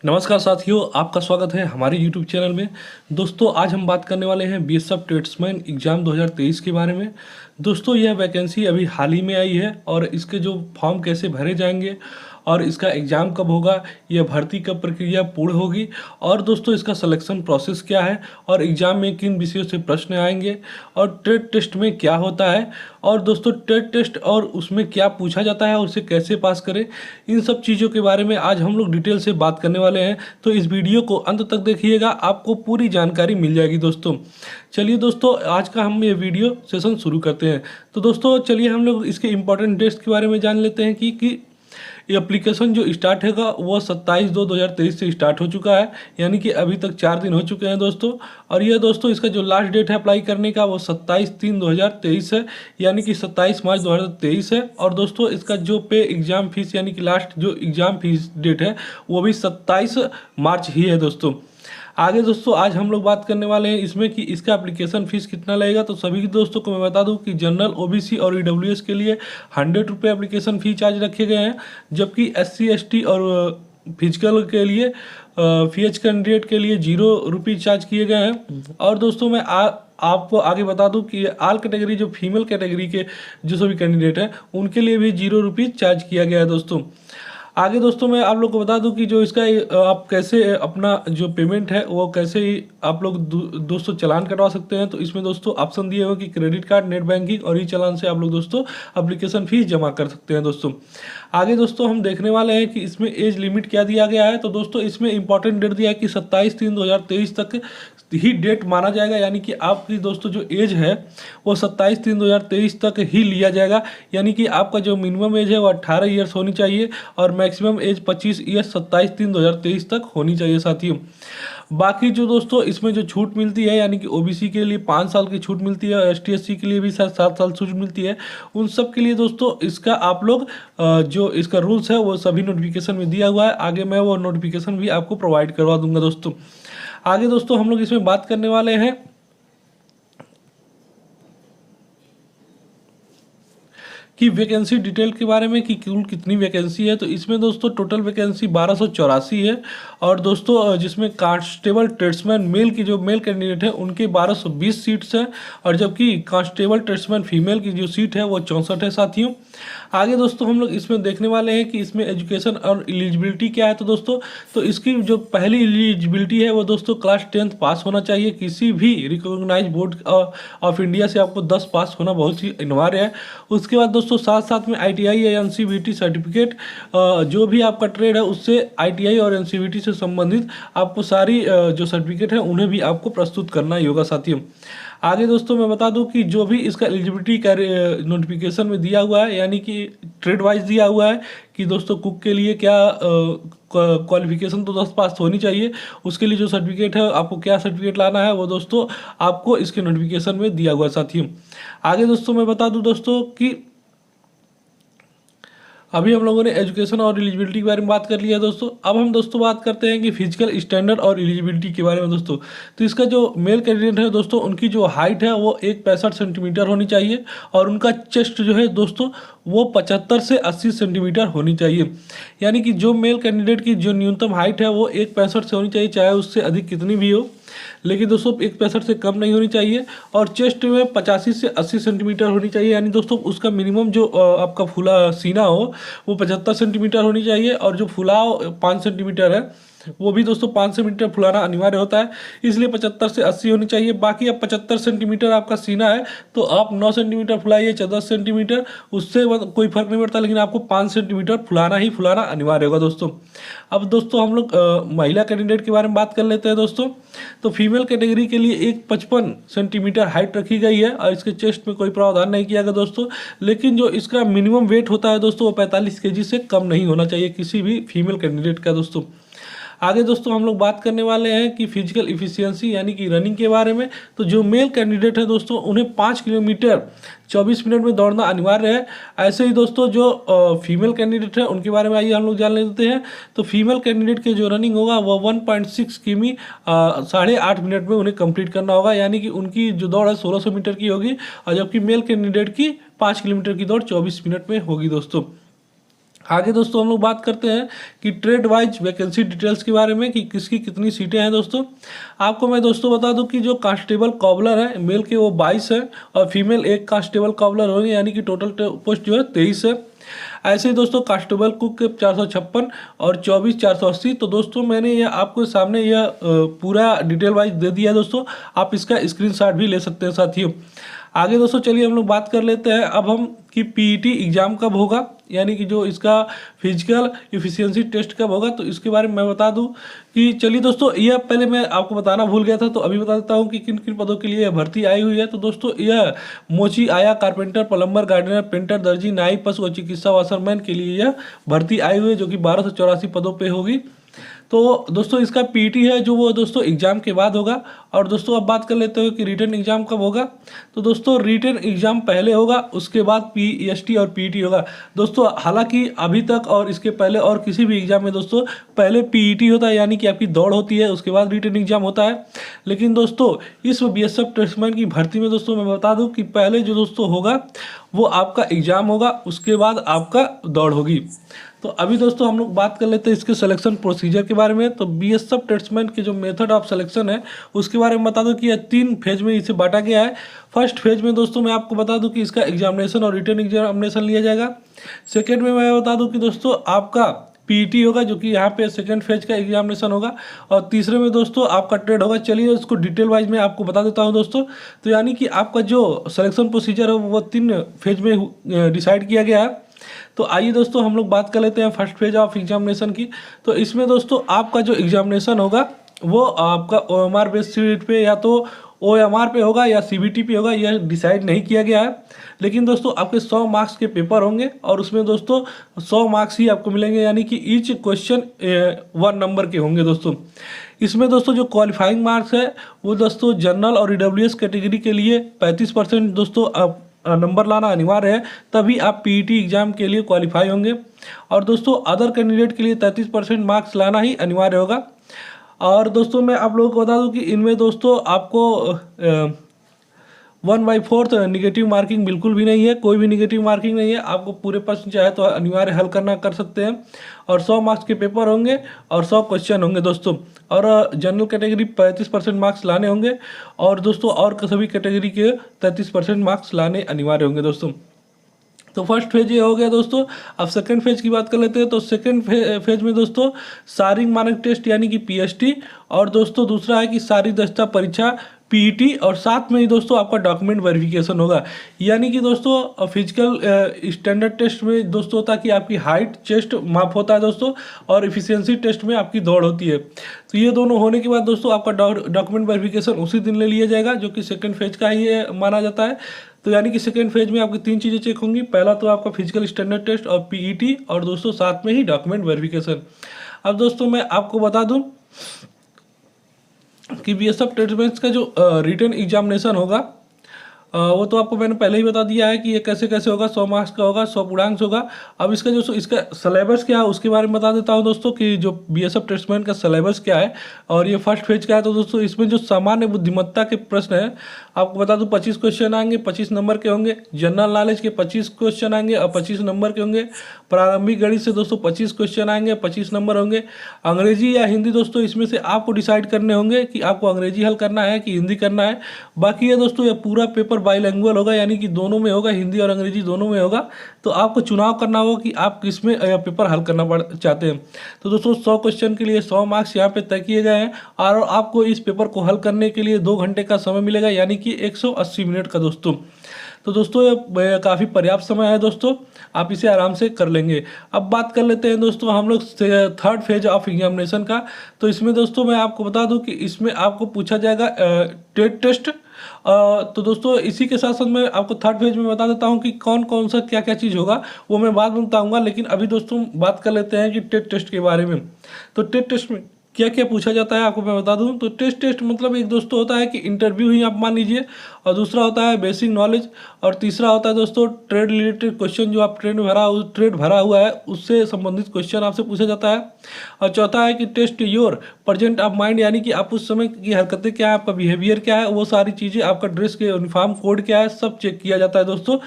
नमस्कार साथियों, आपका स्वागत है हमारे YouTube चैनल में। दोस्तों, आज हम बात करने वाले हैं बीएसएफ ट्रेड्समैन एग्ज़ाम 2023 के बारे में। दोस्तों, यह वैकेंसी अभी हाल ही में आई है और इसके जो फॉर्म कैसे भरे जाएंगे और इसका एग्ज़ाम कब होगा, यह भर्ती कब प्रक्रिया पूर्ण होगी और दोस्तों इसका सिलेक्शन प्रोसेस क्या है और एग्ज़ाम में किन विषयों से प्रश्न आएंगे और ट्रेड टेस्ट में क्या होता है और दोस्तों ट्रेड टेस्ट और उसमें क्या पूछा जाता है और उसे कैसे पास करें, इन सब चीज़ों के बारे में आज हम लोग डिटेल से बात करने वाले हैं। तो इस वीडियो को अंत तक देखिएगा, आपको पूरी जानकारी मिल जाएगी दोस्तों। चलिए दोस्तों, आज का हम ये वीडियो सेशन शुरू करते हैं। तो दोस्तों चलिए हम लोग इसके इम्पोर्टेंट डेट्स के बारे में जान लेते हैं कि ये एप्लीकेशन जो स्टार्ट होगा वो 27/2/2023 से स्टार्ट हो चुका है, यानी कि अभी तक 4 दिन हो चुके हैं दोस्तों। और ये दोस्तों इसका जो लास्ट डेट है अप्लाई करने का वो 27/3/2023 है, यानी कि 27 मार्च 2023 है। और दोस्तों इसका जो पे एग्ज़ाम फीस यानी कि लास्ट जो एग्ज़ाम फीस डेट है वो भी 27 मार्च ही है दोस्तों। आगे दोस्तों आज हम लोग बात करने वाले हैं इसमें कि इसका एप्लीकेशन फ़ीस कितना लगेगा। तो सभी दोस्तों को मैं बता दूं कि जनरल, ओबीसी और ईडब्ल्यूएस के लिए 100 रुपये एप्लीकेशन फ़ी चार्ज रखे गए हैं, जबकि एससी, एसटी और फिजिकल के लिए फीएच कैंडिडेट के लिए 0 रुपये चार्ज किए गए हैं। और दोस्तों मैं आपको आगे बता दूं कि ऑल कैटेगरी जो फीमेल कैटेगरी के जो सभी कैंडिडेट हैं उनके लिए भी 0 रुपये चार्ज किया गया है दोस्तों। आगे दोस्तों मैं आप लोग को बता दूं कि जो इसका आप कैसे अपना जो पेमेंट है वो कैसे ही आप लोग दोस्तों चालान कटवा सकते हैं। तो इसमें दोस्तों ऑप्शन दिए हुए कि क्रेडिट कार्ड, नेट बैंकिंग और ई चालान से आप लोग दोस्तों एप्लीकेशन फीस जमा कर सकते हैं दोस्तों। आगे दोस्तों हम देखने वाले हैं कि इसमें एज लिमिट क्या दिया गया है। तो दोस्तों इसमें इंपॉर्टेंट डेट दिया है कि 27/3/2023 तक ही डेट माना जाएगा, यानी कि आपकी दोस्तों जो एज है वो 27/3/2023 तक ही लिया जाएगा। यानी कि आपका जो मिनिमम एज है वो 18 ईयर्स होनी चाहिए और मैक्सिमम एज 25 ईयर्स 27/3/2023 तक होनी चाहिए साथियों। बाकी जो दोस्तों इसमें जो छूट मिलती है, यानी कि ओबीसी के लिए 5 साल की छूट मिलती है और एसटी एससी के लिए भी 7 साल छूट मिलती है। उन सब के लिए दोस्तों इसका आप लोग जो इसका रूल्स है वो सभी नोटिफिकेशन में दिया हुआ है। आगे मैं वो नोटिफिकेशन भी आपको प्रोवाइड करवा दूंगा दोस्तों। आगे दोस्तों हम लोग इसमें बात करने वाले हैं कि वैकेंसी डिटेल के बारे में कि कुल कितनी वैकेंसी है। तो इसमें दोस्तों टोटल वैकेंसी 1284 है और दोस्तों जिसमें कांस्टेबल ट्रेड्समैन मेल की जो मेल कैंडिडेट है उनके 1220 सीट्स हैं और जबकि कांस्टेबल ट्रेड्समैन फीमेल की जो सीट है वो 64 है साथियों। आगे दोस्तों हम लोग इसमें देखने वाले हैं कि इसमें एजुकेशन और एलिजिबिलिटी क्या है। तो दोस्तों तो इसकी जो पहली एलिजिबिलिटी है वो दोस्तों क्लास 10th पास होना चाहिए, किसी भी रिकॉग्नाइज बोर्ड ऑफ इंडिया से आपको 10 पास होना बहुत ही अनिवार्य है। उसके बाद दोस्तों साथ साथ में आईटीआई या एनसीवीटी सर्टिफिकेट, जो भी आपका ट्रेड है उससे आईटीआई और एनसीवीटी से संबंधित आपको सारी जो सर्टिफिकेट है उन्हें भी आपको प्रस्तुत करना ही होगा साथियों। आगे दोस्तों मैं बता दूं कि जो भी इसका एलिजिबिलिटी का नोटिफिकेशन में दिया हुआ है, यानी कि ट्रेड वाइज दिया हुआ है कि दोस्तों कुक के लिए क्या क्वालिफिकेशन तो 10 पास होनी चाहिए, उसके लिए जो सर्टिफिकेट है आपको क्या सर्टिफिकेट लाना है वो दोस्तों आपको इसके नोटिफिकेशन में दिया हुआ है साथियों। आगे दोस्तों मैं बता दूं दोस्तों कि अभी हम लोगों ने एजुकेशन और एलिजिबिलिटी के बारे में बात कर लिया है दोस्तों। अब हम दोस्तों बात करते हैं कि फिजिकल स्टैंडर्ड और एलिजिबिलिटी के बारे में दोस्तों। तो इसका जो मेल कैंडिडेट है दोस्तों उनकी जो हाइट है वो 165 सेंटीमीटर होनी चाहिए और उनका चेस्ट जो है दोस्तों वो 75 से 80 सेंटीमीटर होनी चाहिए। यानी कि जो मेल कैंडिडेट की जो न्यूनतम हाइट है वो 165 से होनी चाहिए, चाहे उससे अधिक कितनी भी हो, लेकिन दोस्तों 165 से कम नहीं होनी चाहिए। और चेस्ट में 85 से 80 सेंटीमीटर होनी चाहिए, यानी दोस्तों उसका मिनिमम जो आपका फुला सीना हो वो 75 सेंटीमीटर होनी चाहिए और जो फुलाव 5 सेंटीमीटर है वो भी दोस्तों 5 सेंटीमीटर फुलाना अनिवार्य होता है, इसलिए 75 से 80 होनी चाहिए। बाकी अब 75 सेंटीमीटर आपका सीना है तो आप 9 सेंटीमीटर फुलाइए, 10 सेंटीमीटर, उससे कोई फर्क नहीं पड़ता, लेकिन आपको 5 सेंटीमीटर फुलाना अनिवार्य होगा दोस्तों। अब दोस्तों हम लोग महिला कैंडिडेट के बारे में बात कर लेते हैं दोस्तों। तो फीमेल कैटेगरी के लिए 155 सेंटीमीटर हाइट रखी गई है और इसके चेस्ट में कोई प्रावधान नहीं किया गया दोस्तों, लेकिन जो इसका मिनिमम वेट होता है दोस्तों वो 45 kg से कम नहीं होना चाहिए किसी भी फीमेल कैंडिडेट का दोस्तों। आगे दोस्तों हम लोग बात करने वाले हैं कि फिजिकल इफिशियंसी यानी कि रनिंग के बारे में। तो जो मेल कैंडिडेट है दोस्तों उन्हें 5 किलोमीटर 24 मिनट में दौड़ना अनिवार्य है। ऐसे ही दोस्तों जो फीमेल कैंडिडेट है उनके बारे में आइए हम लोग जान लेते हैं। तो फीमेल कैंडिडेट के जो रनिंग होगा वो 1.6 किमी 8.5 मिनट में उन्हें कंप्लीट करना होगा, यानी कि उनकी जो दौड़ है 1600 मीटर की होगी और जबकि मेल कैंडिडेट की 5 किलोमीटर की दौड़ 24 मिनट में होगी दोस्तों। आगे दोस्तों हम लोग बात करते हैं कि ट्रेड वाइज वैकेंसी डिटेल्स के बारे में कि किसकी कितनी सीटें हैं दोस्तों। आपको मैं दोस्तों बता दूं कि जो कांस्टेबल कॉबलर है मेल के वो 22 है और फीमेल एक कांस्टेबल कॉबलर होंगे, यानी कि टोटल पोस्ट जो है 23 है। ऐसे ही दोस्तों कांस्टेबल कुक के 456 और 24 480। तो दोस्तों मैंने यह आपको सामने यह पूरा डिटेल वाइज दे दिया है दोस्तों, आप इसका स्क्रीनशॉट भी ले सकते हैं साथियों। आगे दोस्तों चलिए हम लोग बात कर लेते हैं अब हम कि पीईटी एग्ज़ाम कब होगा, यानी कि जो इसका फिजिकल एफिशिएंसी टेस्ट कब होगा। तो इसके बारे में मैं बता दूं कि चलिए दोस्तों, यह पहले मैं आपको बताना भूल गया था तो अभी बता देता हूं कि किन किन पदों के लिए भर्ती आई हुई है। तो दोस्तों यह मोची, आया, कारपेंटर, प्लम्बर, गार्डनर, पेंटर, दर्जी, नाई, पशु और चिकित्सा वाशरमैन के लिए यह भर्ती आई हुई है, जो कि 1284 पदों पर होगी। तो दोस्तों इसका पीटी है जो वो दोस्तों एग्ज़ाम के बाद होगा। और दोस्तों अब बात कर लेते हो कि रिटन एग्ज़ाम कब होगा। तो दोस्तों रिटन एग्ज़ाम पहले होगा, उसके बाद पीएसटी और पीईटी होगा दोस्तों। हालांकि अभी तक और इसके पहले और किसी भी एग्ज़ाम में दोस्तों पहले पीईटी होता है, यानी कि आपकी दौड़ होती है, उसके बाद रिटन एग्ज़ाम होता है। लेकिन दोस्तों इस बीएसएफ ट्रेड्समैन की भर्ती में दोस्तों मैं बता दूं कि पहले जो दोस्तों होगा वो आपका एग्ज़ाम होगा, उसके बाद आपका दौड़ होगी। तो अभी दोस्तों हम लोग बात कर लेते हैं इसके सिलेक्शन प्रोसीजर के बारे में। तो बीएसएफ ट्रेड्समैन के जो मेथड ऑफ सिलेक्शन है उसके बारे में बता दूं कि यह 3 फेज में इसे बांटा गया है। फर्स्ट फेज में दोस्तों मैं आपको बता दूं कि इसका एग्जामिनेशन और रिटन एग्जामिनेशन लिया जाएगा। सेकेंड में मैं बता दूं कि दोस्तों आपका पीईटी होगा, जो कि यहाँ पे सेकंड फेज का एग्जामिनेशन होगा। और तीसरे में दोस्तों आपका ट्रेड होगा। चलिए उसको डिटेल वाइज में आपको बता देता हूँ दोस्तों। तो यानी कि आपका जो सिलेक्शन प्रोसीजर है वो 3 फेज में डिसाइड किया गया है। तो आइए दोस्तों हम लोग बात कर लेते हैं फर्स्ट फेज ऑफ एग्जामिनेशन की। तो इसमें दोस्तों आपका जो एग्जामिनेशन होगा वो आपका ओएमआर बेस्ड सीट पे या तो ओएमआर पे होगा या सीबीटी पे होगा, यह डिसाइड नहीं किया गया है। लेकिन दोस्तों आपके 100 मार्क्स के पेपर होंगे और उसमें दोस्तों 100 मार्क्स ही आपको मिलेंगे, यानी कि ईच क्वेश्चन 1 नंबर के होंगे दोस्तों। इसमें दोस्तों जो क्वालिफाइंग मार्क्स है वो दोस्तों जनरल और ईडब्ल्यूएस कैटेगरी के लिए 35% दोस्तों नंबर लाना अनिवार्य है, तभी आप पीईटी एग्जाम के लिए क्वालिफाई होंगे। और दोस्तों अदर कैंडिडेट के लिए 33% मार्क्स लाना ही अनिवार्य होगा। और दोस्तों मैं आप लोगों को बता दूं कि इनमें दोस्तों आपको 1/4 निगेटिव मार्किंग बिल्कुल भी नहीं है, कोई भी निगेटिव मार्किंग नहीं है। आपको पूरे प्रश्न चाहे तो अनिवार्य हल करना कर सकते हैं। और 100 मार्क्स के पेपर होंगे और 100 क्वेश्चन होंगे दोस्तों। और जनरल कैटेगरी 35% मार्क्स लाने होंगे और दोस्तों और सभी कैटेगरी के 33% मार्क्स लाने अनिवार्य होंगे दोस्तों। तो फर्स्ट फेज ये हो गया दोस्तों। अब सेकंड फेज की बात कर लेते हैं। तो सेकंड फेज में दोस्तों शारीरिक मानक टेस्ट यानी कि पीएसटी, और दोस्तों दूसरा है कि शारीरिक दक्षता परीक्षा पीईटी, और साथ में ही दोस्तों आपका डॉक्यूमेंट वेरिफिकेशन होगा। यानी कि दोस्तों फिजिकल स्टैंडर्ड टेस्ट में दोस्तों होता है कि आपकी हाइट चेस्ट माप होता है दोस्तों, और एफिशिएंसी टेस्ट में आपकी दौड़ होती है। तो ये दोनों होने के बाद दोस्तों आपका डॉक्यूमेंट वेरिफिकेशन उसी दिन ले लिया जाएगा, जो कि सेकंड फेज का ही माना जाता है। तो यानी कि सेकेंड फेज में आपकी 3 चीज़ें चेक होंगी। पहला तो आपका फिजिकल स्टैंडर्ड टेस्ट और पीईटी, और दोस्तों साथ में ही डॉक्यूमेंट वेरिफिकेशन। अब दोस्तों मैं आपको बता दूं कि बीएसएफ ट्रेड्समैन का जो रिटन एग्जामिनेशन होगा वो तो आपको मैंने पहले ही बता दिया है कि ये कैसे कैसे होगा। 100 मार्क्स का होगा, 100 पूर्णांक होगा। अब इसका जो इसका सिलेबस क्या है उसके बारे में बता देता हूँ दोस्तों कि जो बीएसएफ ट्रेड्समैन का सिलेबस क्या है और ये फर्स्ट फेज का है। तो दोस्तों इसमें जो सामान्य बुद्धिमत्ता के प्रश्न है आपको बता दूं 25 क्वेश्चन आएंगे, 25 नंबर के होंगे। जनरल नॉलेज के 25 क्वेश्चन आएंगे और 25 नंबर के होंगे। प्रारंभिक गणित से दोस्तों 25 क्वेश्चन आएंगे, 25 नंबर होंगे। अंग्रेजी या हिंदी दोस्तों इसमें से आपको डिसाइड करने होंगे कि आपको अंग्रेजी हल करना है कि हिंदी करना है। बाकी ये दोस्तों ये पूरा पेपर बाईलैंग्वेज होगा, यानी कि दोनों में होगा, हिंदी और अंग्रेजी दोनों में होगा। तो आपको चुनाव करना होगा कि आप किस में पेपर हल करना चाहते हैं। तो दोस्तों 100 क्वेश्चन के लिए 100 मार्क्स यहाँ पे तय किए गए हैं और आपको इस पेपर को हल करने के लिए 2 घंटे का समय मिलेगा, यानी कि 180 मिनट का दोस्तों। तो दोस्तों ये काफ़ी पर्याप्त समय है दोस्तों, आप इसे आराम से कर लेंगे। अब बात कर लेते हैं दोस्तों हम लोग थर्ड फेज ऑफ एग्जामिनेशन का। तो इसमें दोस्तों मैं आपको बता दूं कि इसमें आपको पूछा जाएगा टेट टेस्ट। तो दोस्तों इसी के साथ साथ मैं आपको थर्ड फेज में बता देता हूं कि कौन कौन सा क्या क्या चीज़ होगा, वो मैं बाद में बताऊँगा। लेकिन अभी दोस्तों बात कर लेते हैं कि टेट टेस्ट के बारे में। तो टेट टेस्ट में क्या क्या पूछा जाता है आपको मैं बता दूं। तो टेस्ट मतलब एक दोस्तों होता है कि इंटरव्यू ही आप मान लीजिए, और दूसरा होता है बेसिक नॉलेज, और तीसरा होता है दोस्तों ट्रेड रिलेटेड क्वेश्चन, जो आप ट्रेड भरा हुआ है उससे संबंधित क्वेश्चन आपसे पूछा जाता है। और चौथा है कि test your present of mind, यानी कि आप उस समय की हरकतें क्या है, आपका बिहेवियर क्या है, वो सारी चीज़ें, आपका ड्रेस के यूनिफॉर्म कोड क्या है, सब चेक किया जाता है दोस्तों।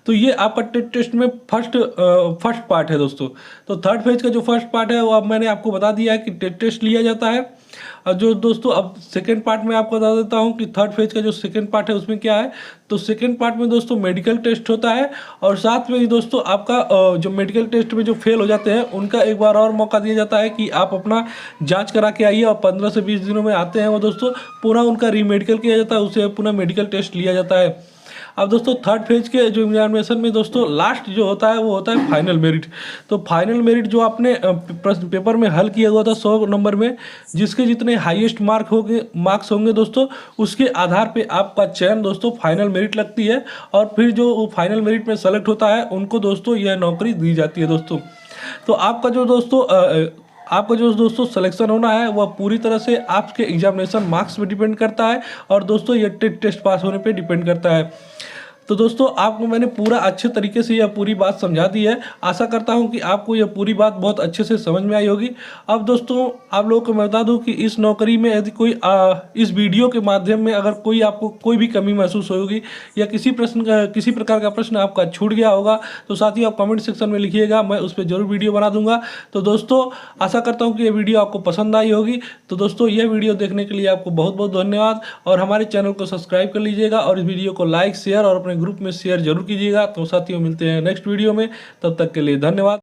तो ये आपका टेस्ट में फर्स्ट पार्ट है दोस्तों। तो थर्ड फेज का जो फर्स्ट पार्ट है वो अब मैंने आपको बता दिया है कि टेस्ट लिया जाता है। और जो दोस्तों अब सेकेंड पार्ट में आपको बता देता हूँ कि थर्ड फेज का जो सेकेंड पार्ट है उसमें क्या है। तो सेकेंड पार्ट में दोस्तों मेडिकल टेस्ट होता है, और साथ में ही दोस्तों आपका जो मेडिकल टेस्ट में जो फेल हो जाते हैं उनका एक बार और मौका दिया जाता है कि आप अपना जांच करा के आइए, और 15 से 20 दिनों में आते हैं वो दोस्तों, पुनः उनका रीमेडिकल किया जाता है, उससे पुनः मेडिकल टेस्ट लिया जाता है। अब दोस्तों थर्ड फेज के जो एग्जामिनेशन में दोस्तों लास्ट जो होता है वो होता है फाइनल मेरिट। तो फाइनल मेरिट जो आपने प्रश्न पेपर में हल किया हुआ था 100 नंबर में, जिसके जितने हाईएस्ट मार्क्स होंगे दोस्तों, उसके आधार पे आपका चयन दोस्तों फाइनल मेरिट लगती है, और फिर जो फाइनल मेरिट में सेलेक्ट होता है उनको दोस्तों यह नौकरी दी जाती है दोस्तों। तो आपका जो दोस्तों सिलेक्शन होना है वह पूरी तरह से आपके एग्जामिनेशन मार्क्स पे डिपेंड करता है, और दोस्तों ये टेस्ट पास होने पे डिपेंड करता है। तो दोस्तों आपको मैंने पूरा अच्छे तरीके से यह पूरी बात समझा दी है। आशा करता हूं कि आपको यह पूरी बात बहुत अच्छे से समझ में आई होगी। अब दोस्तों आप लोगों को मैं बता दूं कि इस नौकरी में यदि कोई इस वीडियो के माध्यम में अगर कोई आपको कोई भी कमी महसूस होगी, या किसी प्रकार का प्रश्न आपका छूट गया होगा, तो साथ ही आप कमेंट सेक्शन में लिखिएगा, मैं उस पर जरूर वीडियो बना दूंगा। तो दोस्तों आशा करता हूँ कि यह वीडियो आपको पसंद आई होगी। तो दोस्तों यह वीडियो देखने के लिए आपको बहुत बहुत धन्यवाद, और हमारे चैनल को सब्सक्राइब कर लीजिएगा, और इस वीडियो को लाइक शेयर और अपने ग्रुप में शेयर जरूर कीजिएगा। तो साथियों मिलते हैं नेक्स्ट वीडियो में, तब तक के लिए धन्यवाद।